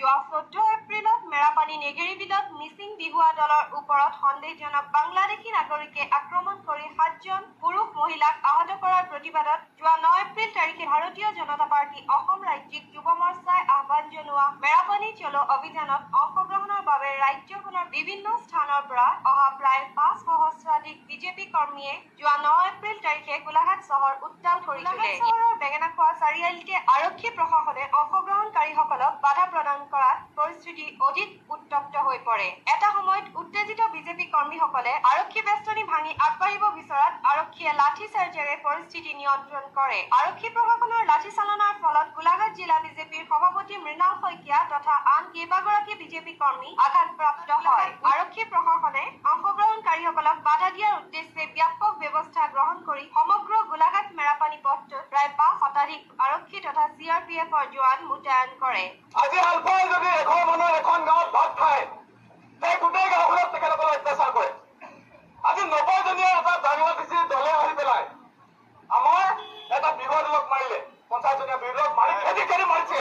যোৱা 14 এপ্ৰিলত মেৰাপানী নেগেৰী বিলত মিচিং বিহুৱা দলৰ ওপৰত সন্দেহজনক বাংলাদেশী নাগৰিকে আক্ৰমণ কৰি 7জন পুৰুষ মহিলাক আহত কৰাৰ প্ৰতিবাদত যোৱা 9 এপ্ৰিল তাৰিখে ভাৰতীয় জনতা পাৰ্টি অসম ৰাজ্যিক যুৱ মৰ্চাই আহ্বান জনোৱা মেৰাপানী চলো অভিযানত অংশগ্ৰহণৰ বাবে ৰাজ্যখনৰ বিভিন্ন স্থানৰ পৰা অহা প্ৰায় 5 সহস্ৰাধিক বিজেপি কৰ্মীয়ে যোৱা 9 এপ্ৰিল তাৰিখে গোলাঘাট চহৰ উত্তাল কৰি তোলে। চহৰৰ বেঙেনাখোৱা চাৰিআলিতে আৰক্ষী প্ৰশাসনে অংশগ্ৰহণকাৰীসকলক বাধা প্ৰদান কৰাত পৰিস্থিতি অধিক উত্তপ্ত হৈ পৰে। এটা সময়ত উত্তেজিত বিজেপি কৰ্মীসকলে আৰক্ষী বেষ্টনী ভাঙি আগবাঢ়িব বিচৰাত আৰক্ষীয়ে লাঠি চাৰ্জেৰে পৰিস্থিতি নিয়ন্ত্ৰণ কৰে। আৰক্ষী প্ৰশাসনৰ লাঠি চালনাৰ ফলত গোলাঘাট জিলা বিজেপিৰ সভাপতি মৃণাল শইকীয়া তথা আন কেইবাগৰাকী বিজেপি কৰ্মী আঘাতপ্ৰাপ্ত হয়। আৰক্ষী প্ৰশাসনে অংশগ্ৰহণকাৰীসকলক বাধা দিয়াৰ উদ্দেশ্যে ব্যাপক ব্যৱস্থা গ্ৰহণ কৰি সমগ্ৰ গোলাঘাট মেৰাপানী পথটোত প্ৰায় 5 শতাধিক আৰক্ষী তথা CRPFৰ জোৱান মোতায়েন কৰে। আজি আলফাই যদি এঘৰ মানুহ এখন গাঁৱত ভাত খায়, সেই গোটেই গাঁওখনত তেখেতসকলে অত্যাচাৰ কৰে। আজি 90জনীয়া এটা বাংলাদেশী দলে আহি পেলাই আমাৰ এটা বিৰোধী দলক মাৰিলে, 50জনীয়া বিৰোধী দলক মাৰি খেদি মাৰিছে।